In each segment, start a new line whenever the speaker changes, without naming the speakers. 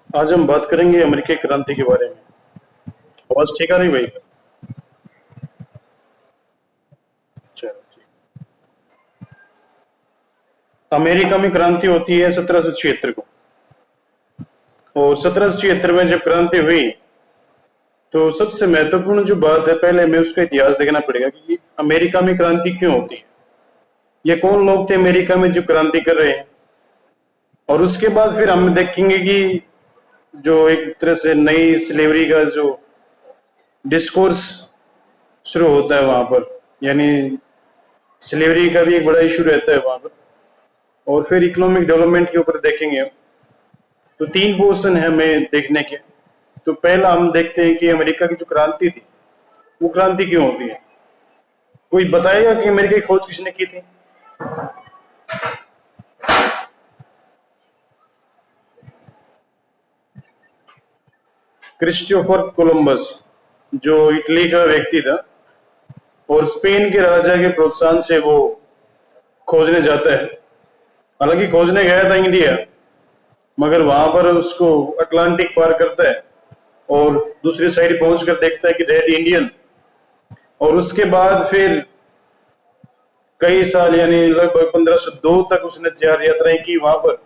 आज हम बात करेंगे अमेरिकी क्रांति के बारे में। आवाज ठीक आ रही भाई? चलो ठीक। अमेरिका में क्रांति होती है 1776 को। और 1776 में जब क्रांति हुई तो सबसे महत्वपूर्ण जो बात है, पहले हमें उसका इतिहास देखना पड़ेगा कि अमेरिका में क्रांति क्यों होती है, ये कौन लोग थे अमेरिका में जो क्रांति कर रहे हैं। और उसके बाद फिर हम देखेंगे कि जो एक तरह से नई स्लेवरी का जो डिस्कोर्स शुरू होता है वहां पर, यानी स्लेवरी का भी एक बड़ा इशू रहता है वहां पर। और फिर इकोनॉमिक डेवलपमेंट के ऊपर देखेंगे हम। तो तीन पोर्शन है हमें देखने के। तो पहला हम देखते हैं कि अमेरिका की जो क्रांति थी वो क्रांति क्यों होती है। कोई बताएगा कि अमेरिका की खोज किसने की थी? क्रिस्टोफर कोलंबस, जो इटली का व्यक्ति था और स्पेन के राजा के प्रोत्साहन से वो खोजने जाता है। हालांकि खोजने गया था इंडिया, मगर वहां पर उसको अटलांटिक पार करता है और दूसरी साइड पहुंचकर देखता है कि रेड इंडियन। और उसके बाद फिर कई साल यानी लगभग 1502 तक उसने 4 यात्राएं की वहां पर।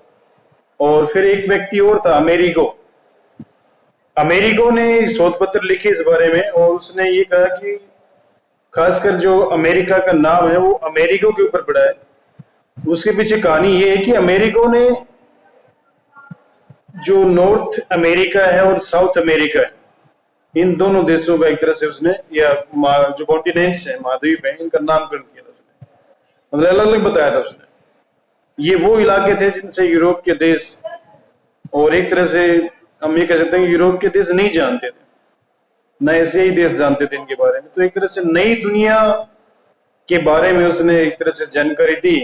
और फिर एक व्यक्ति और था, अमेरिको। अमेरिको ने एक शोध पत्र लिखे इस बारे में और उसने ये कहा कि खासकर जो अमेरिका का नाम है वो अमेरिको के ऊपर पड़ा है। उसके पीछे कहानी ये है कि अमेरिको ने जो नॉर्थ अमेरिका है और साउथ अमेरिका है, इन दोनों देशों का एक तरह से उसने, या जो कॉन्टिनेंट्स है, महाद्वीप है, इनका नामकरण किया था उसने। मतलब अलग अलग बताया था उसने। ये वो इलाके थे जिनसे यूरोप के देश, और एक तरह से हम ये कह सकते हैं कि यूरोप के देश नहीं जानते थे, न एशियाई देश जानते थे इनके बारे में। तो एक तरह से नई दुनिया के बारे में उसने एक तरह से जानकारी दी।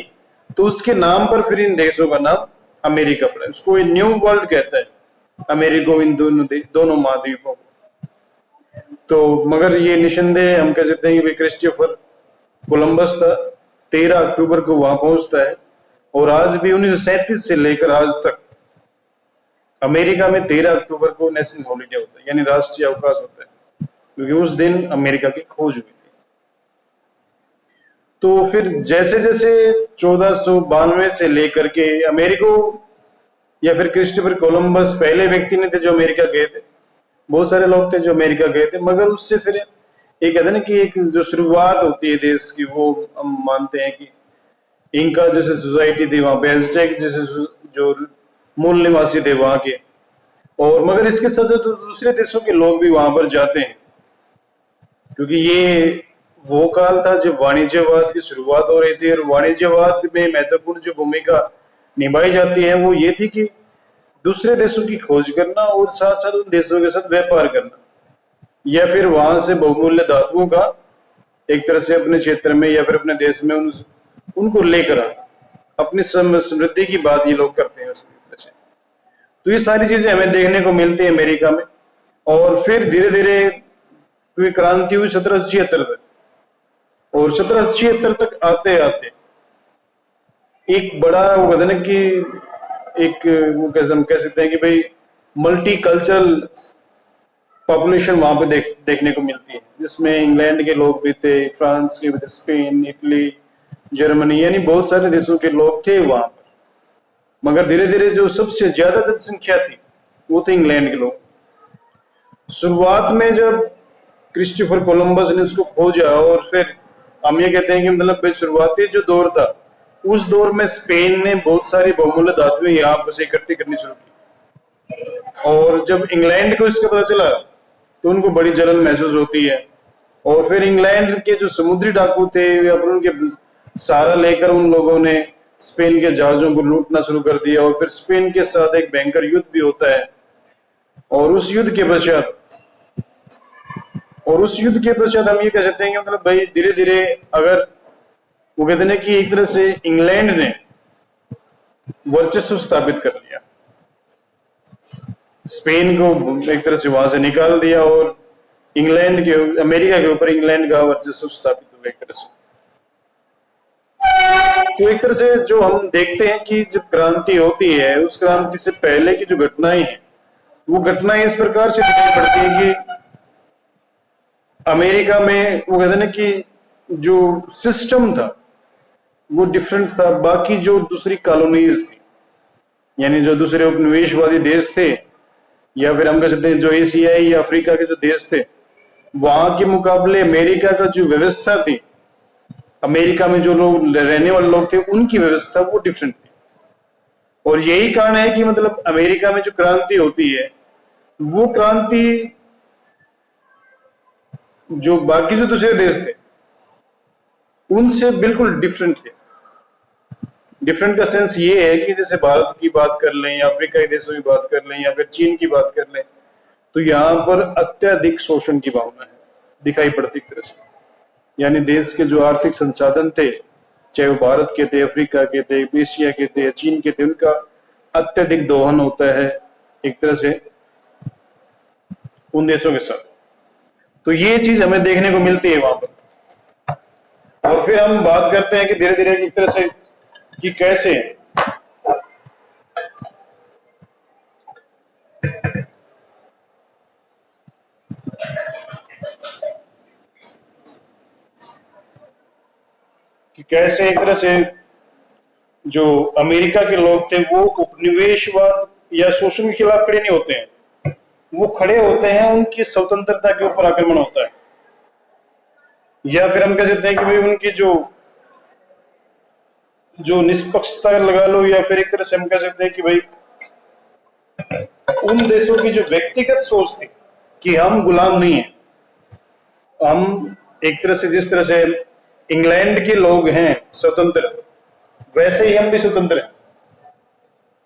तो उसके नाम पर फिर इन देशों का नाम अमेरिका पड़ा। उसको न्यू वर्ल्ड कहता है, अमेरिको, इन दोनों महाद्वीपों को। तो मगर ये निसंदेह हम कह सकते हैं कि क्रिस्टोफर कोलंबस था, 13 अक्टूबर को वहां पहुंचता है। और आज भी 1937 से लेकर आज तक अमेरिका में 13 अक्टूबर को नेशनल हॉलीडे होता है, यानी राष्ट्रीय अवकाश होता है, क्योंकि उस दिन अमेरिका की खोज हुई थी। तो फिर जैसे जैसे 1492 से लेकर के अमेरिको, या फिर क्रिस्टोफर कोलंबस पहले व्यक्ति नहीं थे जो अमेरिका गए थे, बहुत सारे लोग थे जो अमेरिका गए थे, मगर उससे फिर एक कहते हैं ना कि एक जो शुरुआत होती है देश की, वो हम मानते हैं कि इंका जैसे सोसाइटी थी वहां पे, एज़टेक जैसे जो मूल निवासी थे वहां के। और मगर इसके साथ साथ दूसरे देशों के लोग भी वहां पर जाते हैं, क्योंकि ये वो काल था जब वाणिज्यवाद की शुरुआत हो रही थी। और वाणिज्यवाद में महत्वपूर्ण जो भूमिका निभाई जाती है वो ये थी कि दूसरे देशों की खोज करना और साथ साथ उन देशों के साथ व्यापार करना, या फिर वहां से बहुमूल्य धातुओं का एक तरह से अपने क्षेत्र में या फिर अपने देश में उनको लेकर आना। अपनी समृद्धि की बात ये लोग करते हैं उस तरह से। तो ये सारी चीजें हमें देखने को मिलती है अमेरिका में। और फिर धीरे धीरे क्योंकि क्रांति हुई 1776 तक, और 1776 तक आते आते एक बड़ा वो कहते ना कि एक वो कैसे हम कह सकते हैं कि भाई मल्टी कल्चरल पॉपुलेशन वहां पे देखने को मिलती है, जिसमें इंग्लैंड के लोग भी थे, फ्रांस के भी थे, स्पेन, इटली, जर्मनी, यानी बहुत सारे देशों के लोग थे वहां पर। मगर धीरे धीरे जो सबसे ज्यादा जनसंख्या थी वो थे इंग्लैंड के लोग। शुरुआत में जब क्रिस्टोफर कोलंबस ने इसको खोजा, और फिर हम ये कहते हैं कि मतलब भाई शुरुआती जो दौर था, उस दौर में स्पेन ने बहुत सारी बहुमूल्य धातुएं यहाँ पर से इकट्ठी करनी शुरू की। और जब इंग्लैंड को इसका पता चला तो उनको बड़ी जलन महसूस होती है। और फिर इंग्लैंड के जो समुद्री डाकू थे, या फिर उनके सहारा लेकर उन लोगों ने स्पेन के जहाजों को लूटना शुरू कर दिया। और फिर स्पेन के साथ एक भयंकर युद्ध भी होता है। और उस युद्ध के पश्चात हम ये कह सकते हैं कि मतलब भाई धीरे धीरे, अगर वो कहते हैं कि एक तरह से इंग्लैंड ने वर्चस्व स्थापित कर लिया, स्पेन को एक तरह से वहां से निकाल दिया, और इंग्लैंड के, अमेरिका के ऊपर इंग्लैंड का वर्चस्व स्थापित हुआ एक तरह से। तो एक तरह से जो हम देखते हैं कि जब क्रांति होती है, उस क्रांति से पहले की जो घटनाएं हैं वो घटनाएं इस प्रकार से दिखाई पड़ती है कि अमेरिका में वो कहते हैं ना कि जो सिस्टम था वो डिफरेंट था बाकी जो दूसरी कॉलोनीज थी, यानी जो दूसरे उपनिवेशवादी देश थे, या फिर हम कह सकते हैं जो एशियाई या अफ्रीका के जो देश थे, वहां के मुकाबले अमेरिका का जो व्यवस्था थी, अमेरिका में जो लोग रहने वाले लोग थे उनकी व्यवस्था वो डिफरेंट थी। और यही कारण है कि मतलब अमेरिका में जो क्रांति होती है वो क्रांति जो बाकी जो दूसरे देश थे उनसे बिल्कुल डिफरेंट थे। डिफरेंट का सेंस ये है कि जैसे भारत की बात कर लें या अफ्रीका के देशों की बात कर लें या फिर चीन की बात कर लें, तो यहाँ पर अत्यधिक शोषण की भावना है दिखाई पड़ती एक तरह से। यानी देश के जो आर्थिक संसाधन थे, चाहे वो भारत के थे, अफ्रीका के थे, एशिया के थे, चीन के थे, उनका अत्यधिक दोहन होता है एक तरह से उन देशों के साथ। तो ये चीज हमें देखने को मिलती है वहां पर। और फिर हम बात करते हैं कि धीरे धीरे एक तरह से कि कैसे एक तरह से जो अमेरिका के लोग थे वो उपनिवेशवाद या शोषण के खिलाफ खड़े नहीं होते हैं, वो खड़े होते हैं उनकी स्वतंत्रता के ऊपर आक्रमण होता है। या फिर हम कह सकते हैं कि भाई उनकी जो निष्पक्षता लगा लो, या फिर एक तरह से हम कह सकते हैं कि भाई उन देशों की जो व्यक्तिगत सोच थी कि हम गुलाम नहीं है, हम एक तरह से जिस तरह से इंग्लैंड के लोग हैं स्वतंत्र, वैसे ही हम भी स्वतंत्र हैं।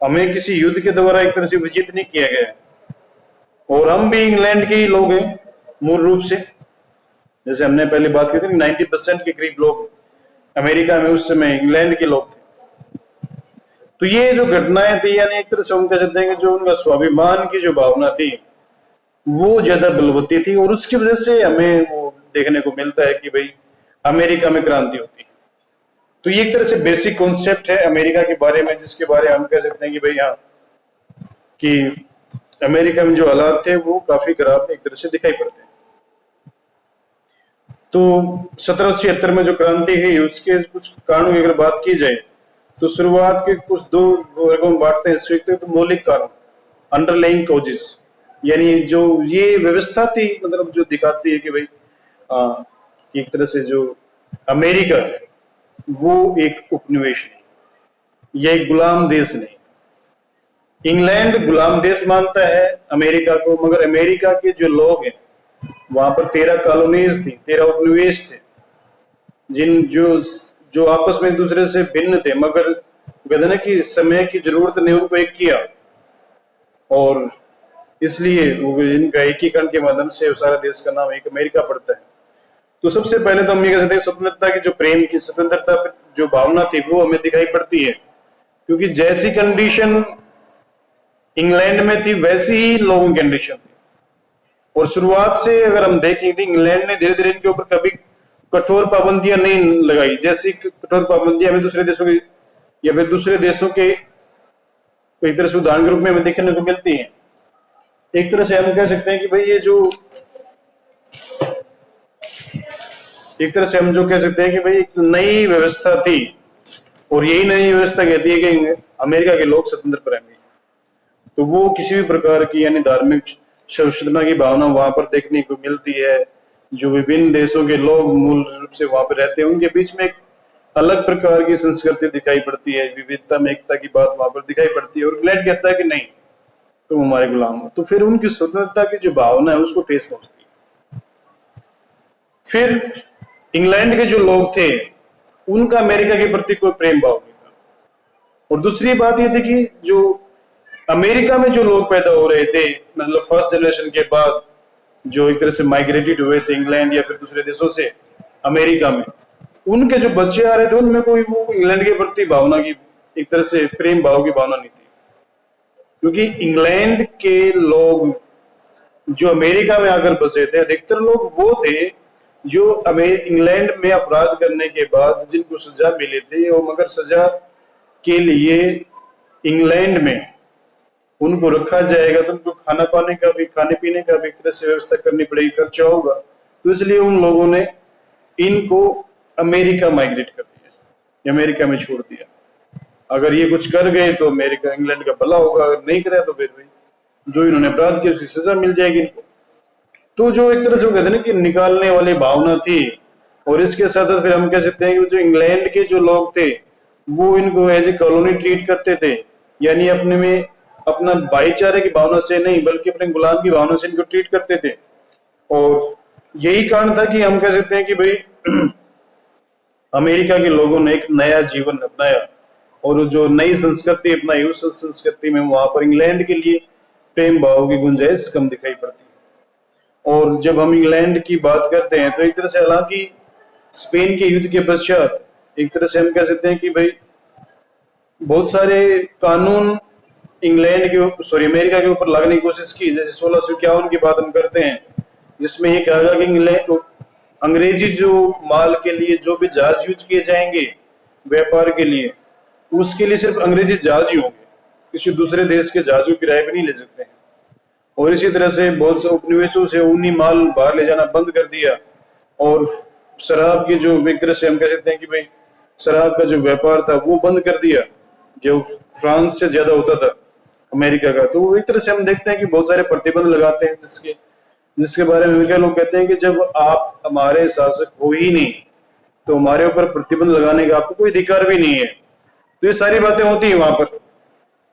हमें किसी युद्ध के द्वारा एक तरह से विजित नहीं किया गया है, और हम भी इंग्लैंड के ही लोग हैं मूल रूप से। जैसे हमने पहले बात की थी 90% के करीब लोग अमेरिका में उस समय इंग्लैंड के लोग थे। तो ये जो घटनाएं थी, यानी एक तरह से हम कह सकते हैं कि जो उनका स्वाभिमान की जो भावना थी वो ज्यादा बलवती थी, और उसकी वजह से हमें वो देखने को मिलता है कि भाई अमेरिका में क्रांति होती है। तो ये एक तरह से बेसिक कॉन्सेप्ट है अमेरिका के बारे में, जिसके बारे में हम कह सकते हैं कि भाई हाँ, कि अमेरिका में जो हालात थे वो काफी खराब एक तरह से दिखाई पड़ते हैं। तो 1776 में जो क्रांति हुई उसके कुछ कारणों की अगर बात की जाए तो शुरुआत के कुछ दो वर्गों में बांटते हैं। तो मौलिक कारण, अंडरलाइंग कॉजेज, यानी जो ये व्यवस्था थी मतलब जो दिखाती है कि भाई एक तरह से जो अमेरिका है वो एक उपनिवेश नहीं, यह एक गुलाम देश नहीं। इंग्लैंड गुलाम देश मानता है अमेरिका को, मगर अमेरिका के जो लोग हैं वहां पर 13 कॉलोनीज थी, 13 उपनिवेश थे, जिन जो आपस में एक दूसरे से भिन्न थे, मगर कहते ना कि समय की जरूरत ने उनको एक किया, और इसलिए वो इनका एकीकरण के माध्यम से सारा देश का नाम एक अमेरिका पड़ता है। तो सबसे पहले तो हम ये कह सकते हैं स्वतंत्रता की जो प्रेम की स्वतंत्रता जो भावना थी वो हमें दिखाई पड़ती है, क्योंकि जैसी कंडीशन इंग्लैंड में थी वैसी ही लोगों की कंडीशन थी। और शुरुआत से अगर हम देखें तो इंग्लैंड ने धीरे धीरे इनके ऊपर कभी कठोर पाबंदियां नहीं लगाई, जैसी कठोर पाबंदियां हमें दूसरे देशों की या फिर दूसरे देशों के एक तरह से उदाहरण के रूप में हमें देखने को मिलती है। एक तरह से हम कह सकते हैं कि भाई ये जो एक तरह से हम जो कह सकते हैं कि भाई एक नई व्यवस्था थी, और यही नई व्यवस्था कहती है कि अमेरिका के लोग स्वतंत्र रहेंगे। तो वो किसी भी प्रकार की यानी धार्मिक सहिष्णुता की भावना वहां पर देखने को मिलती है। जो विभिन्न देशों के लोग मूल रूप से वहां पर रहते हैं उनके बीच में एक अलग प्रकार की संस्कृति दिखाई पड़ती है, विविधता में एकता की बात वहां पर दिखाई पड़ती है। और इंग्लैंड कहता है कि नहीं तुम हमारे गुलाम हो, तो फिर उनकी स्वतंत्रता की जो भावना है उसको ठेस पहुंचती है। फिर इंग्लैंड के जो लोग थे उनका अमेरिका के प्रति कोई प्रेम भाव नहीं था। और दूसरी बात यह थी कि जो अमेरिका में जो लोग पैदा हो रहे थे, मतलब फर्स्ट जनरेशन के बाद जो एक तरह से माइग्रेटेड हुए थे इंग्लैंड या फिर दूसरे देशों से अमेरिका में, उनके जो बच्चे आ रहे थे उनमें कोई वो इंग्लैंड के प्रति भावना की एक तरह से प्रेम भाव की भावना नहीं थी। क्योंकि इंग्लैंड के लोग जो अमेरिका में आकर बसे थे, अधिकतर लोग वो थे जो इंग्लैंड में अपराध करने के बाद जिनको सजा मिली थी, और मगर सजा के लिए इंग्लैंड में उनको रखा जाएगा तो उनको खाना पाने का भी, खाने पीने का भी एक तरह से व्यवस्था करनी पड़ेगी, खर्चा होगा। तो इसलिए उन लोगों ने इनको अमेरिका माइग्रेट कर दिया, अमेरिका में छोड़ दिया। अगर ये कुछ कर गए तो अमेरिका इंग्लैंड का भला होगा, अगर नहीं करा तो फिर भाई जो इन्होंने अपराध किया उसकी सजा मिल जाएगी इनको। तो जो एक तरह से वो कहते हैं ना कि निकालने वाली भावना थी। और इसके साथ साथ फिर हम कह सकते हैं कि जो इंग्लैंड के जो लोग थे वो इनको एज ए कॉलोनी ट्रीट करते थे, यानी अपने में अपना भाईचारे की भावना से नहीं बल्कि अपने गुलाम की भावना से इनको ट्रीट करते थे। और यही कारण था कि हम कह सकते हैं कि भाई अमेरिका के लोगों ने एक नया जीवन अपनाया और जो नई संस्कृति अपनाई उस संस्कृति में वहां पर इंग्लैंड के लिए प्रेम भाव की गुंजाइश कम दिखाई पड़ती है। और जब हम इंग्लैंड की बात करते हैं तो एक तरह से हालांकि स्पेन के युद्ध के पश्चात एक तरह से हम कह सकते हैं कि भाई बहुत सारे कानून इंग्लैंड के सॉरी अमेरिका के ऊपर लागने की कोशिश की, जैसे 1651 की बात हम करते हैं जिसमें ये कहा गया कि इंग्लैंड अंग्रेजी जो माल के लिए जो भी जहाज यूज किए जाएंगे व्यापार के लिए उसके लिए सिर्फ अंग्रेजी जहाज ही होंगे, किसी दूसरे देश के जहाजों किराए पे नहीं ले सकते हैं। और इसी तरह से बहुत से उपनिवेशों से ऊनी माल बाहर ले जाना बंद कर दिया। और शराब की जो एक तरह से हम कह सकते हैं कि भाई शराब का जो व्यापार था वो बंद कर दिया, जो फ्रांस से ज्यादा होता था अमेरिका का। तो एक तरह से हम देखते हैं कि बहुत सारे प्रतिबंध लगाते हैं जिसके बारे में अमेरिका लोग कहते हैं कि जब आप हमारे शासक हो ही नहीं तो हमारे ऊपर प्रतिबंध लगाने का आपको कोई अधिकार भी नहीं है। तो ये सारी बातें होती है वहां पर।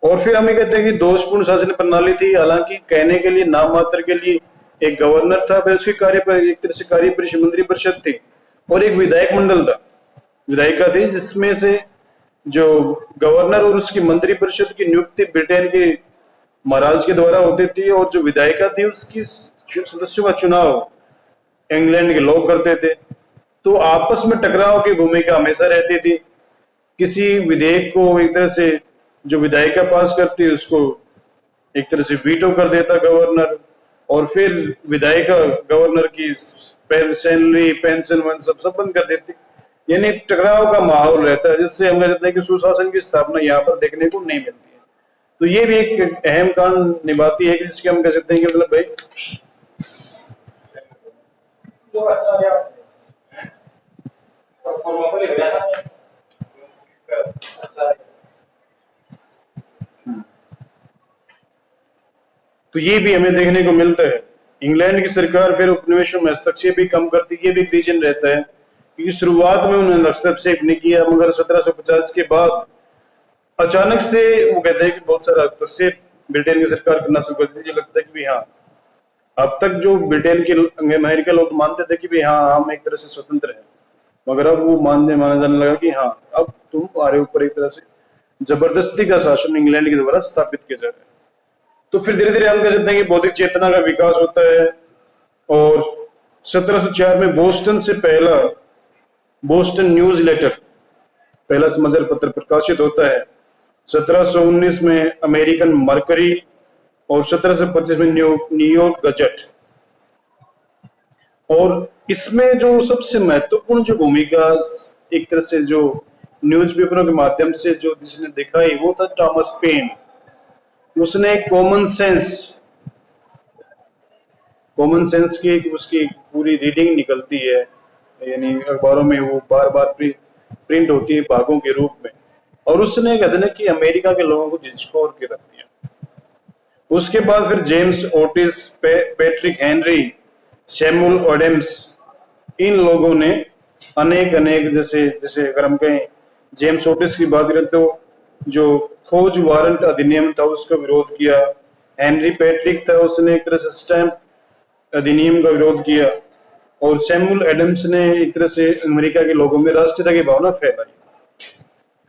और फिर हम ये कहते हैं कि दोषपूर्ण शासन प्रणाली थी, हालांकि कहने के लिए नाम मात्र के लिए एक गवर्नर था, फिर उसकी एक तरह से कार्य परिषद मंत्री परिषद थी और एक विधायक मंडल था, विधायिका थी, जिसमें से जो गवर्नर और उसकी मंत्री परिषद की नियुक्ति ब्रिटेन के महाराज के द्वारा होती थी और जो विधायिका थी उसकी सदस्यों का चुनाव इंग्लैंड के लोग करते थे। तो आपस में टकराव की भूमिका हमेशा रहती थी। किसी विधेयक को एक तरह से जो विधायिका पास करती है उसको एक तरह से वीटो कर देता गवर्नर, और फिर विधायिका गवर्नर की सैलरी पेंशन वन सब बंद कर देती। यानी टकराव का माहौल रहता है, जिससे हम कह सकते हैं कि सुशासन की स्थापना यहाँ पर देखने को नहीं मिलती है। तो ये भी एक अहम काम निभाती है जिसके हम कह सकते हैं कि मतलब भाई तो ये भी हमें देखने को मिलता है। इंग्लैंड की सरकार फिर उपनिवेशों में हस्तक्षेप भी कम करती है, ये भी एक रीजन रहता है क्योंकि शुरुआत में उन्होंने हस्तक्षेप नहीं किया, मगर 1750 के बाद अचानक से वो कहते हैं कि बहुत सारा हस्तक्षेप ब्रिटेन की सरकार करना शुरू कर दी। लगता है कि हाँ अब तक जो ब्रिटेन के अमेरिका लोग मानते थे कि हाँ हम एक तरह से स्वतंत्र हैं, मगर अब वो माना जाने लगा कि हाँ अब तुम्हारे ऊपर एक तरह से जबरदस्ती का शासन इंग्लैंड के द्वारा स्थापित किया जा रहा है। तो फिर धीरे धीरे हम कह सकते हैं कि बौद्धिक चेतना का विकास होता है और 1704 में बोस्टन से पहला बोस्टन न्यूज लेटर पहला समाचार पत्र प्रकाशित होता है। 1719 में अमेरिकन मर्करी और 1725 में न्यूयॉर्क गजट। और इसमें जो सबसे महत्वपूर्ण जो भूमिका एक तरह से जो न्यूज़पेपरों के माध्यम से जो जिसने दिखाई वो था थॉमस पेन। उसने कॉमन सेंस की उसकी पूरी रीडिंग निकलती है, यानी अखबारों में वो बार बार प्रिंट होती है भागों के रूप में, और उसने कहते हैं कि अमेरिका के लोगों को झिझकोर के रख दिया। उसके बाद फिर James Otis, Patrick Henry, Samuel Adams, इन लोगों ने अनेक जैसे अगर हम कहें जेम्स ओटिस की बात करें तो जो खोज वारंट अधिनियम था उसका विरोध किया। हेनरी पैट्रिक था, उसने एक तरह से स्टैंप अधिनियम का विरोध किया। और सैमुअल एडम्स ने एक तरह से अमेरिका के लोगों में राष्ट्रीयता की भावना फैलाई।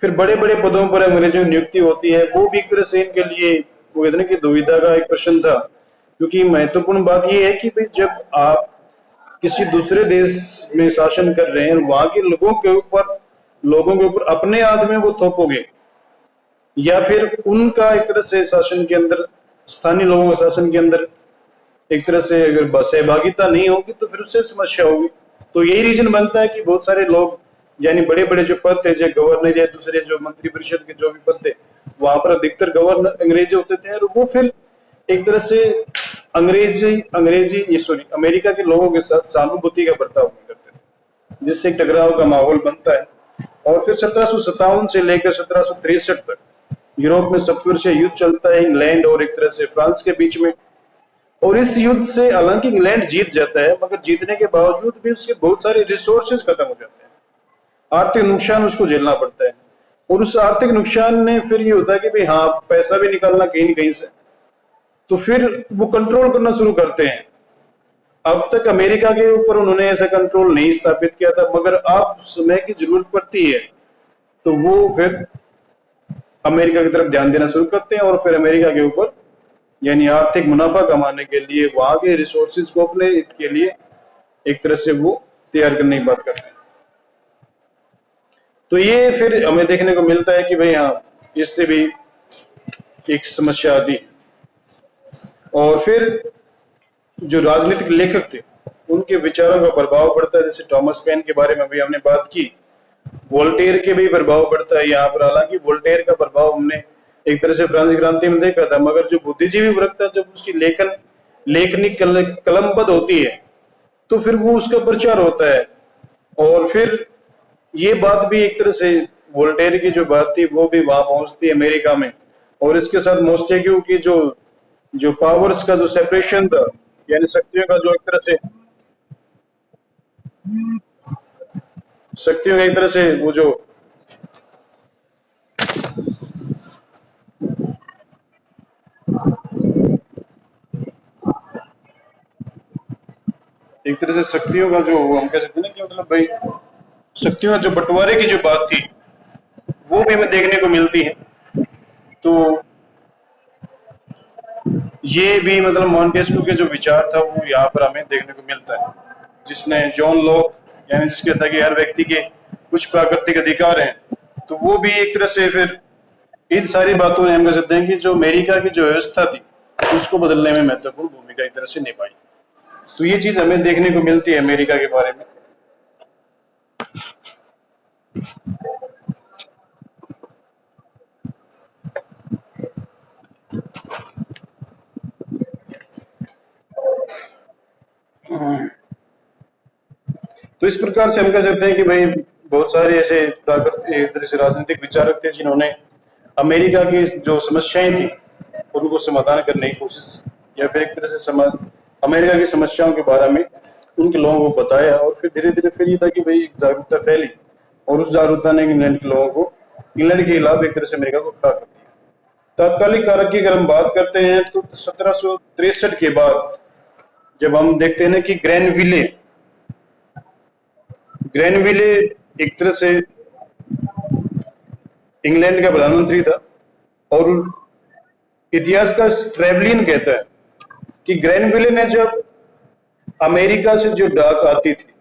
फिर बड़े बड़े पदों पर अंग्रेजों की नियुक्ति होती है, वो भी एक तरह से इनके लिए वो कहते हैं कि दुविधा का एक प्रश्न था, क्योंकि महत्वपूर्ण बात यह है कि भाई जब आप किसी दूसरे देश में शासन कर रहे हैं वहां के लोगों के ऊपर अपने आदमी को थोपोगे या फिर उनका एक तरह से शासन के अंदर स्थानीय लोगों के शासन के अंदर एक तरह से अगर सहभागिता नहीं होगी तो फिर उससे समस्या होगी। तो यही रीजन बनता है कि बहुत सारे लोग यानी बड़े बड़े जो पद थे, जो गवर्नर या दूसरे जो मंत्री परिषद के जो भी पद थे, वहां पर अधिकतर गवर्नर अंग्रेज होते थे, और वो फिर एक तरह से अमेरिका के लोगों के साथ सहानुभूति का बर्ताव करते थे, जिससे एक टकराव का माहौल बनता है। और फिर 1757 से लेकर 1763 तक यूरोप में सप्तवर्षीय युद्ध चलता है इंग्लैंड और एक तरह से फ्रांस के बीच में। और इस युद्ध से हालांकि इंग्लैंड जीत जाता है, मगर जीतने के बावजूद भी उसके बहुत सारे रिसोर्सेज खत्म हो जाते हैं, आर्थिक नुकसान उसको झेलना पड़ता है। और उस आर्थिक नुकसान में फिर ये होता है कि भाई हाँ, पैसा भी निकालना कहीं न कहीं से, तो फिर वो कंट्रोल करना शुरू करते हैं। अब तक अमेरिका के ऊपर उन्होंने ऐसा कंट्रोल नहीं स्थापित किया था, मगर अब समय की जरूरत पड़ती है तो वो फिर अमेरिका की तरफ ध्यान देना शुरू करते हैं, और फिर अमेरिका के ऊपर यानी आर्थिक मुनाफा कमाने के लिए वहां के रिसोर्सेज को अपने हित के लिए एक तरह से वो तैयार करने की बात करते हैं। तो ये फिर हमें देखने को मिलता है कि भाई हाँ, इससे भी एक समस्या आती है। और फिर जो राजनीतिक लेखक थे उनके विचारों का प्रभाव पड़ता है, जैसे थॉमस पेन के बारे में भी हमने बात की, वोल्टेयर के भी प्रभाव पड़ता है यहाँ पर। हालांकि वोल्टेयर का प्रभाव हमने एक तरह से फ्रांसीसी क्रांति में देखा था, मगर जो बुद्धिजीवी वर्ग था, जब उसकी लेखनी कलमबद्ध होती है तो फिर वो उसका प्रचार होता है। और फिर ये बात भी एक तरह से वोल्टेयर की जो बात थी वो भी वहां पहुंचती है अमेरिका में। और इसके साथ मोस्टेग्यू की जो जो पावर्स का जो सेपरेशन था, यानी शक्तियों का जो एक तरह से वो जो एक तरह से शक्तियों का जो हम कह सकते हैं ना कि मतलब भाई शक्तियों का जो बंटवारे की जो बात थी वो भी हमें देखने को मिलती है। तो ये भी मतलब मॉन्टेस्क्यू के जो विचार था वो यहाँ पर हमें देखने को मिलता है, जिसने जॉन लॉक यानी जिसके था कि हर व्यक्ति के कुछ प्राकृतिक अधिकार हैं, तो वो भी एक तरह से फिर इन सारी बातों ने हम कह सकते हैं कि जो अमेरिका की जो व्यवस्था थी उसको बदलने में महत्वपूर्ण भूमिका एक तरह से निभाई। तो ये चीज हमें देखने को मिलती है अमेरिका के बारे में। तो इस प्रकार से हम कह सकते हैं कि भाई बहुत सारे ऐसे एक तरह से राजनीतिक विचारक थे जिन्होंने अमेरिका की जो समस्याएं थी उनको समाधान करने की कोशिश, या फिर एक तरह से अमेरिका की समस्याओं के बारे में उनके लोगों को बताया। और फिर धीरे धीरे फिर ये था कि भाई जागरूकता फैली, और उस जागरूकता ने इंग्लैंड के लोगों को इंग्लैंड के खिलाफ एक तरह से अमेरिका को खड़ा कर दिया। तात्कालिक कारक की अगर हम बात करते हैं तो 1763 के बाद जब हम देखते हैं ना कि ग्रैनविले एक तरह से इंग्लैंड का प्रधानमंत्री था, और इतिहास का ट्रेवलिन कहता है कि ग्रैनविले ने जब अमेरिका से जो डाक आती थी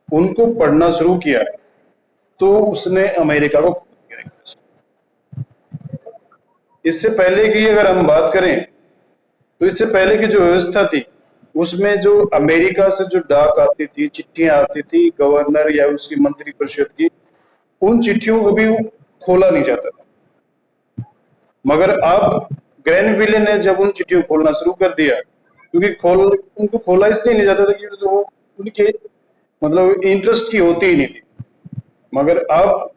उनको पढ़ना शुरू किया तो उसने अमेरिका को खो दिया। इससे पहले की अगर हम बात करें तो इससे पहले की जो व्यवस्था थी उसमें जो अमेरिका से जो डाक आती थी, चिट्ठियां आती थी गवर्नर या उसकी मंत्री परिषद की, उन चिट्ठियों को भी खोला नहीं जाता था। मगर अब ग्रैनविले ने जब उन चिट्ठियों को खोलना शुरू कर दिया, क्योंकि उनको खोला इसलिए नहीं जाता था कि तो वो उनके मतलब इंटरेस्ट की होती ही नहीं थी। मगर अब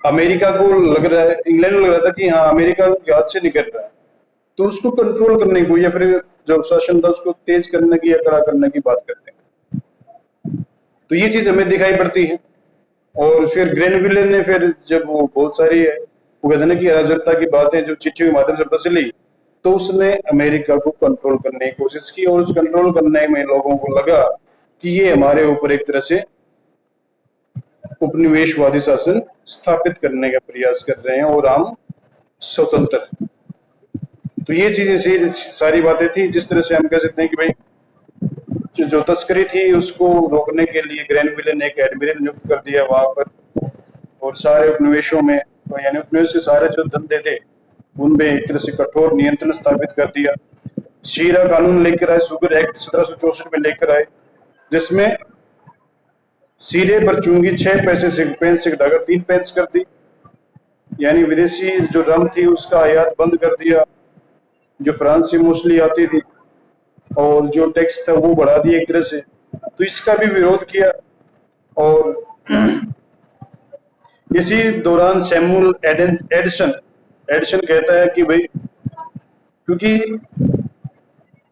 अमेरिका को लग रहा है, इंग्लैंड को लग रहा था कि हाँ अमेरिका याद से निकल रहा है, तो उसको कंट्रोल करने को या फिर जो शासन था उसको तेज करने की या कड़ा करने की बात करते हैं। तो ये चीज हमें दिखाई पड़ती है। और फिर ग्रेनविले ने फिर जब वो बहुत सारी वो कहते ना कि अराजकता की बातें जो चिट्ठियों के माध्यम से पता चली, तो उसने अमेरिका को कंट्रोल करने की कोशिश की, और उस कंट्रोल करने में लोगों को लगा कि ये हमारे ऊपर एक तरह से उपनिवेशवादी शासन स्थापित करने का प्रयास कर रहे हैं और हम स्वतंत्र हैं। तो ये चीजें सारी बातें थी जिस तरह से हम कह सकते हैं कि भाई जो तस्करी थी उसको रोकने के लिए ग्रैनविले ने एक एडमिरल नियुक्त कर दिया वहां पर, और सारे उपनिवेशों में यानी उपनिवेश के सारे जो धंधे थे उनमें एक तरह से कठोर नियंत्रण स्थापित कर दिया। शीरा कानून लेकर आए, शुगर एक्ट 1764 में लेकर आए, जिसमें सीरे पर चुंगी 6 पैसे से पेंस से घटाकर 3 पेंस कर दी। यानी विदेशी जो रम थी उसका आयात बंद कर दिया, जो फ्रांस से मोस्टली आती थी, और जो टैक्स था वो बढ़ा दिया एक तरह से। तो इसका भी विरोध किया। और इसी दौरान सैमुअल एडिसन एडिसन कहता है कि भाई, क्योंकि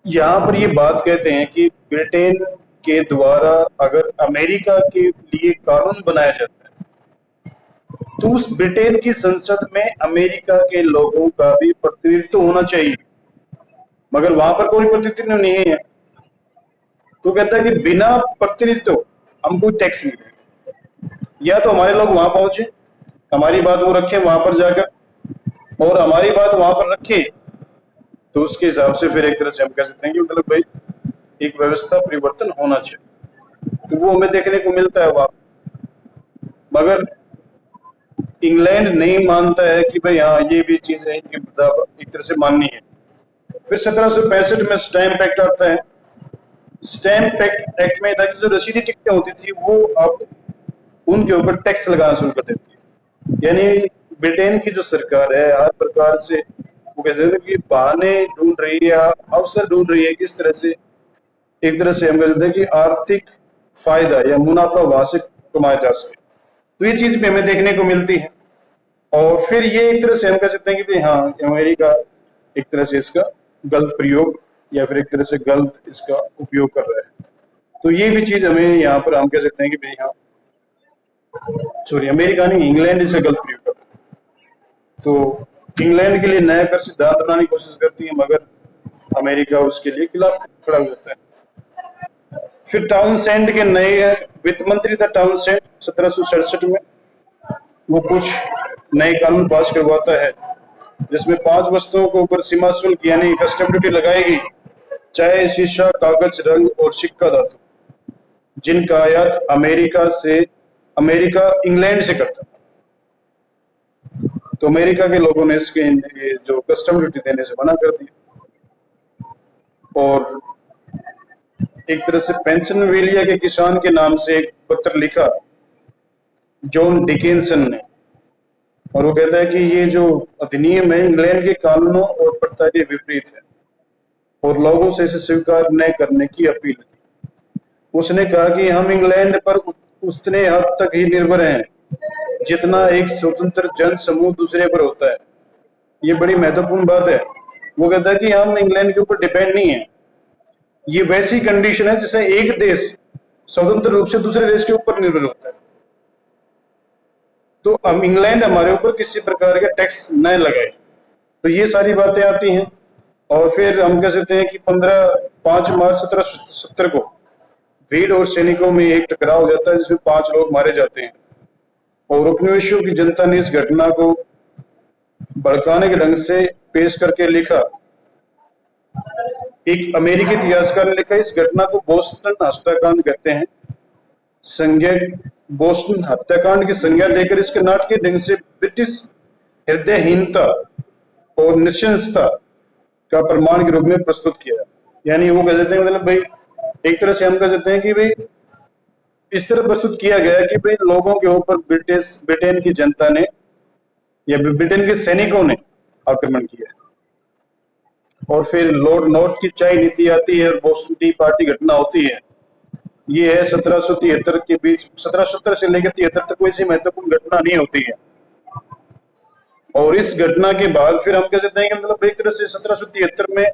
यहाँ पर ये बात कहते हैं कि ब्रिटेन के द्वारा अगर अमेरिका के लिए कानून बनाया जाता है तो उस ब्रिटेन की संसद में अमेरिका के लोगों का भी प्रतिनिधित्व होना चाहिए, मगर वहां पर कोई प्रतिनिधित्व नहीं है। तो कहता है कि बिना प्रतिनिधित्व हम कोई टैक्स नहीं देंगे, या तो हमारे लोग वहां पहुंचे, हमारी बात वो रखें वहां पर जाकर, और हमारी बात वहां पर रखें, तो उसके हिसाब से फिर एक तरह से हम कह सकते हैं कि मतलब भाई एक व्यवस्था परिवर्तन होना चाहिए। तो वो हमें देखने को मिलता है वहां। मगर इंग्लैंड नहीं मानता है कि भाई हाँ ये भी चीज है, इनकी एक तरह से माननी है। फिर 1765 में स्टैम्प एक्ट आता है। स्टैम्प एक्ट में था कि जो रसीदी टिकटें होती थी वो अब उनके ऊपर टैक्स लगाना शुरू कर देती है। यानी ब्रिटेन की जो सरकार है हर प्रकार से वो कहते हैं कि बहाने ढूंढ रही है, अवसर ढूंढ रही है किस तरह से एक तरह से हम कहते हैं कि आर्थिक फायदा या मुनाफा वहां से कमाया जा सके। तो ये चीज भी हमें देखने को मिलती है। और फिर ये एक तरह से हम कह सकते हैं कि भाई हाँ अमेरिका एक तरह से इसका गलत प्रयोग या फिर एक तरह से गलत इसका उपयोग कर रहा है। तो ये भी चीज हमें यहाँ पर हम कह सकते हैं कि भाई हाँ सॉरी अमेरिका नहीं, इंग्लैंड इसे गलत प्रयोग कर रहा है। तो इंग्लैंड के लिए नया कर सिद्धांत बनाने की कोशिश करती है, मगर अमेरिका उसके लिए खिलाफ खड़ा हो जाता है। फिर टाउनसेंड के नए वित्त मंत्री था टाउनसेंड 1767 में, वो कुछ नए कानून पास करवाता है जिसमें 5 वस्तुओं के ऊपर सीमा शुल्क यानी कस्टम ड्यूटी लगाएगी, चाहे शीशा, कागज, रंग और सिक्का धातु, जिनका आयात अमेरिका इंग्लैंड से करता। तो अमेरिका के लोगों ने इसके जो कस्टम ड्यूटी देने से मना कर दिया। और एक तरह से पेंसिल्वेनिया के किसान के नाम से एक पत्र लिखा जॉन डिकिंसन ने, और वो कहता है कि ये जो अधिनियम है इंग्लैंड के कानूनों और प्रथा के विपरीत है और लोगों से इसे स्वीकार न करने की अपील की। उसने कहा कि हम इंग्लैंड पर उतने हद तक ही निर्भर हैं जितना एक स्वतंत्र जन समूह दूसरे पर होता है। ये बड़ी महत्वपूर्ण बात है। वो कहता है कि हम इंग्लैंड के ऊपर डिपेंड नहीं है। ये वैसी कंडीशन है जिसे एक देश स्वतंत्र रूप से दूसरे देश के ऊपर निर्भर होता है। तो हम इंग्लैंड हमारे ऊपर किसी प्रकार का टैक्स न लगाए। तो ये सारी बातें आती हैं। और फिर हम कह सकते हैं कि 5 मार्च 1770 को भीड़ और सैनिकों में एक टकराव हो जाता है जिसमें 5 लोग मारे जाते हैं। और उपनिवेशों की जनता ने इस घटना को भड़काने के ढंग से पेश करके लिखा। एक अमेरिकी इतिहासकार ने लिखा, इस घटना को बोस्टन हत्याकांड कहते हैं। बोस्टन हत्याकांड की संज्ञा देकर इसके नाटकीय ढंग से ब्रिटिश हृदयहीनता और निश्चिंतता का प्रमाण के रूप में प्रस्तुत किया। यानी वो कह सकते हैं मतलब भाई एक तरह से हम कह सकते हैं कि भाई इस तरह प्रस्तुत किया गया कि भाई लोगों के ऊपर ब्रिटेन की जनता ने या ब्रिटेन के सैनिकों ने आक्रमण किया। और फिर लॉर्ड नॉर्थ की चाय नीति आती है और बोस्टन टी पार्टी घटना होती है। ये है 1773 के बीच, 1770 से लेकर 73 तक कोई सी महत्वपूर्ण घटना नहीं होती है। और इस घटना के बाद फिर हम कह सकते हैं कि मतलब एक तरह से 1773 में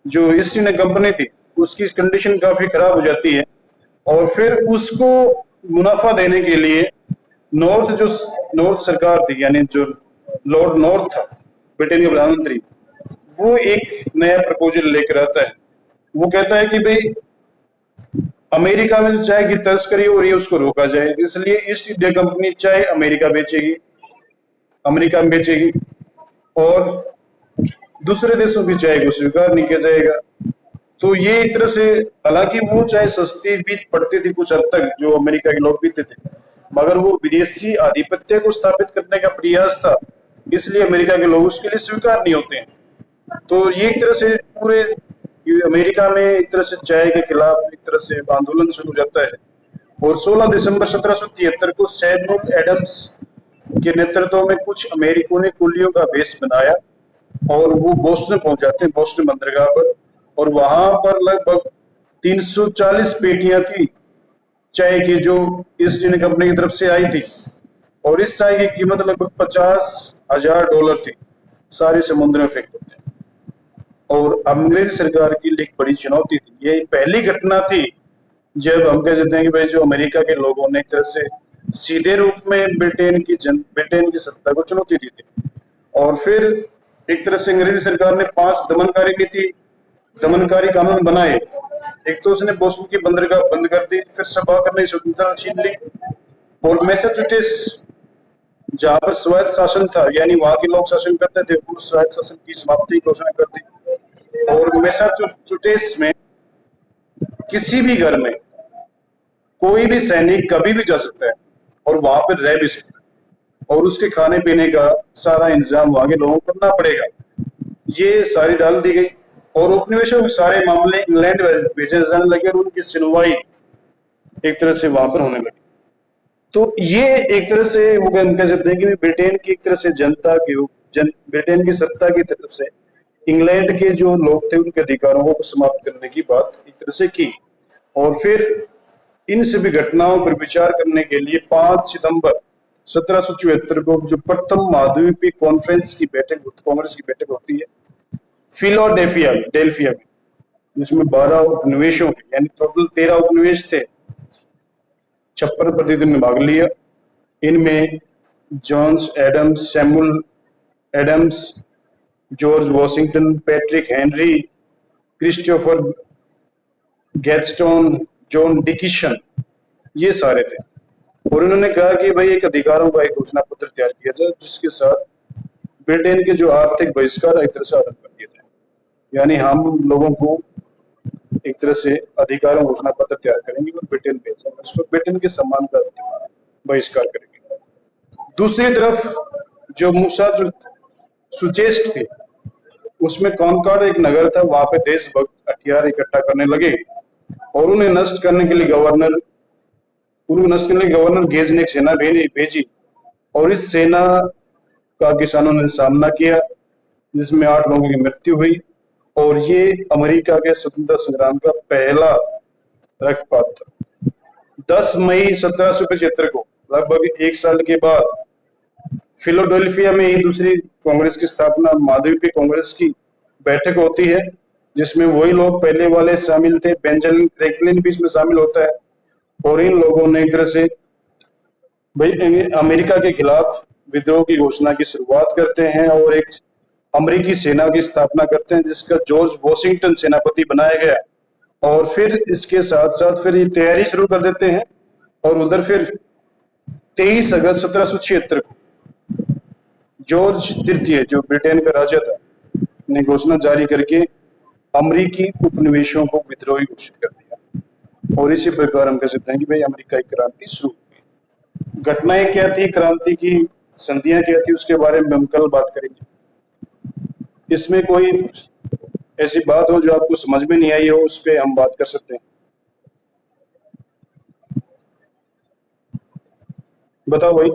जो ईस्ट इंडिया कंपनी थी उसकी कंडीशन काफी खराब हो जाती है। और फिर उसको मुनाफा देने के लिए नॉर्थ सरकार थी, यानी जो लॉर्ड नॉर्थ था ब्रिटेन के प्रधानमंत्री, वो एक नया प्रपोजल लेकर आता है। वो कहता है कि भाई अमेरिका में जो चाय की तस्करी हो रही है उसको रोका जाए, इसलिए ईस्ट इंडिया कंपनी चाय अमेरिका में बेचेगी और दूसरे देशों की चाय को स्वीकार नहीं किया जाएगा। तो ये एक तरह से, हालांकि वो चाय सस्ती भी पड़ती थी कुछ हद तक जो अमेरिका के लोग पीते थे, मगर वो विदेशी आधिपत्य को स्थापित करने का प्रयास था, इसलिए अमेरिका के लोग उसके लिए स्वीकार नहीं होते हैं। तो ये एक तरह से पूरे अमेरिका में एक तरह से चाय के खिलाफ एक तरह से आंदोलन शुरू हो जाता है। और 16 दिसंबर 1773 को सैमुअल एडम्स के नेतृत्व में कुछ अमेरिकियों ने कुलियों का भेष बनाया और वो बोस्टन पहुंचाते हैं, बोस्टन बंदरगाह पर, और वहां पर लगभग 340 पेटियां थी चाय की जो ईस्ट इंडिया कंपनी की तरफ से आई थी, और इस चाय की कीमत लगभग $50,000 थी। सारे समुद्र में फेंक देते हैं, और अंग्रेज सरकार के लिए एक बड़ी चुनौती थी। ये पहली घटना थी जब हम कह सकते हैं कि भाई जो अमेरिका के लोगों ने एक तरह से सीधे रूप में ब्रिटेन की सत्ता को चुनौती दी थी। और फिर एक तरह से अंग्रेजी सरकार ने 5 दमनकारी कानून बनाए। एक तो उसने बोस्टन की बंदरगाह बंद कर दी, फिर सभा करने की स्वतंत्रता छीन ली, और मैसाचुसेट्स जहां पर स्वायत्त शासन था, यानी वहां के लोग शासन करते थे, उस स्वायत्त शासन की समाप्ति की घोषणा कर दी। और मैसाचुसेट्स में किसी भी घर में कोई भी सैनिक कभी भी जा सकता है और वहां पर रह भी सकता है, और उसके खाने पीने का सारा इंतजाम वहां के लोगों को करना पड़ेगा। ये सारी डाल दी गई, और उपनिवेशों के सारे मामले इंग्लैंड भेजे जाने लगे, और उनकी सुनवाई एक तरह से वहां पर होने लगी। तो ये एक तरह से वो कह सकते हैं कि ब्रिटेन की एक तरह से ब्रिटेन की सत्ता की तरफ से इंग्लैंड के जो लोग थे उनके अधिकारों को समाप्त करने की बात एक तरह से की। और फिर इन सभी घटनाओं पर विचार करने के लिए 5 सितंबर 1774 को जो प्रथम महाद्वीपीय कांग्रेस की बैठक होती है फिलाडेल्फिया में, जिसमें 12 उपनिवेशों यानी टोटल 13 उपनिवेश थे, 56 प्रतिनिधियों ने भाग लिया। इनमें Johns Adams, Samuel Adams, George Washington, Patrick Henry, Christopher Gaston, John Dickinson, ये सारे थे। और उन्होंने कहा कि भाई एक अधिकारों का एक घोषणा पत्र तैयार किया जाए जिसके साथ ब्रिटेन के जो आर्थिक बहिष्कार एक तरह से आरंभ कर दिया जाए, यानी हम लोगों को एक तरह से अधिकारों घोषणा पत्र तैयार करेंगे और ब्रिटेन भेजेंगे, उसको ब्रिटेन के सम्मान का बहिष्कार करेंगे। दूसरी तरफ जो मैसाचुसेट्स थी, उसमें कॉनकॉर्ड एक नगर था, वहां पे देशभक्त हथियार इकट्ठा करने लगे, और उन्हें नष्ट करने के लिए गवर्नर गेज ने एक सेना भेजी, और इस सेना का किसानों ने सामना किया, जिसमें 8 लोगों की मृत्यु हुई। और ये अमेरिका के स्वतंत्रता संग्राम का पहला रक्तपात था। 10 मई 1775 को, लगभग 1 साल के बाद, फिलाडेल्फिया में ही दूसरी कांग्रेस की स्थापना, महाद्वीपीय कांग्रेस की बैठक होती है, जिसमें वही लोग पहले वाले शामिल थे, बेंजामिन फ्रैंकलिन भी इसमें शामिल होता है। और इन लोगों ने एक तरह से भाई अमेरिका के खिलाफ विद्रोह की घोषणा की शुरुआत करते हैं, और एक अमेरिकी सेना की स्थापना करते हैं जिसका जॉर्ज वॉशिंगटन सेनापति बनाया गया। और फिर इसके साथ साथ फिर ये तैयारी शुरू कर देते हैं, और उधर फिर 23 अगस्त 1776 को जॉर्ज तृतीय, जो ब्रिटेन का राजा था, ने घोषणा जारी करके अमेरिकी उपनिवेशों को विद्रोही घोषित कर दिया। और इसी प्रकार हम कह सकते हैं कि भाई अमेरिका की क्रांति शुरू हो गई। घटनाएं क्या थी, क्रांति की संधियां क्या थी, उसके बारे में हम कल बात करेंगे। इसमें कोई ऐसी बात हो जो आपको समझ में नहीं आई हो, उस पर हम बात कर सकते हैं। बताओ भाई।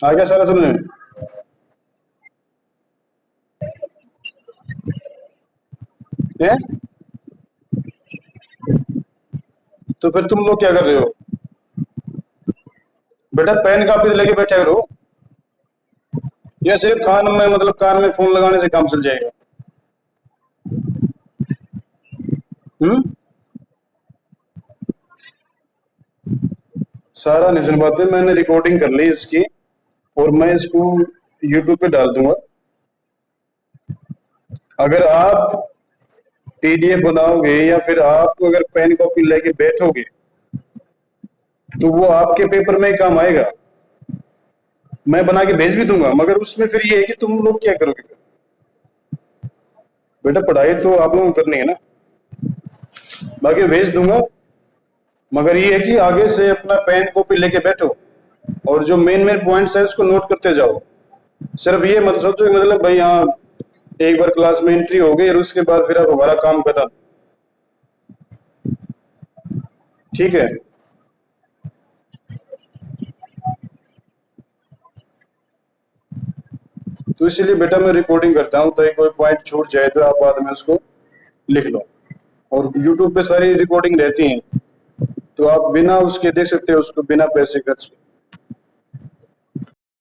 आ गया सारा समझ में? है? तो फिर तुम लोग क्या कर रहे हो? बेटा पेन कापी लेके बैठे करो, या सिर्फ कान में फोन लगाने से काम चल जाएगा? हम्म? सारा नहीं सुन पाते। मैंने रिकॉर्डिंग कर ली इसकी, और मैं इसको यूट्यूब पे डाल दूंगा। अगर आप पीडीएफ बनाओगे या फिर आप अगर पेन कॉपी लेके बैठोगे तो वो आपके पेपर में ही काम आएगा। मैं बना के भेज भी दूंगा, मगर उसमें फिर ये है कि तुम लोग क्या करोगे? बेटा पढ़ाई तो आप लोगों को करनी है ना, बाकी भेज दूंगा, मगर ये है कि आगे से अपना पेन कॉपी लेके बैठो, और जो मेन पॉइंट्स है उसको नोट करते जाओ। सिर्फ ये मत सोचो कि मतलब भाई हाँ एक बार क्लास में एंट्री हो गई और उसके बाद फिर आप हमारा काम खत्म। ठीक है। तो इसीलिए बेटा मैं रिकॉर्डिंग करता हूँ, तो कोई पॉइंट छूट जाए तो आप बाद में उसको लिख लो। और यूट्यूब पे सारी रिकॉर्डिंग रहती हैं, तो आप बिना उसके देख सकते हो उसको, बिना पैसे खर्च के।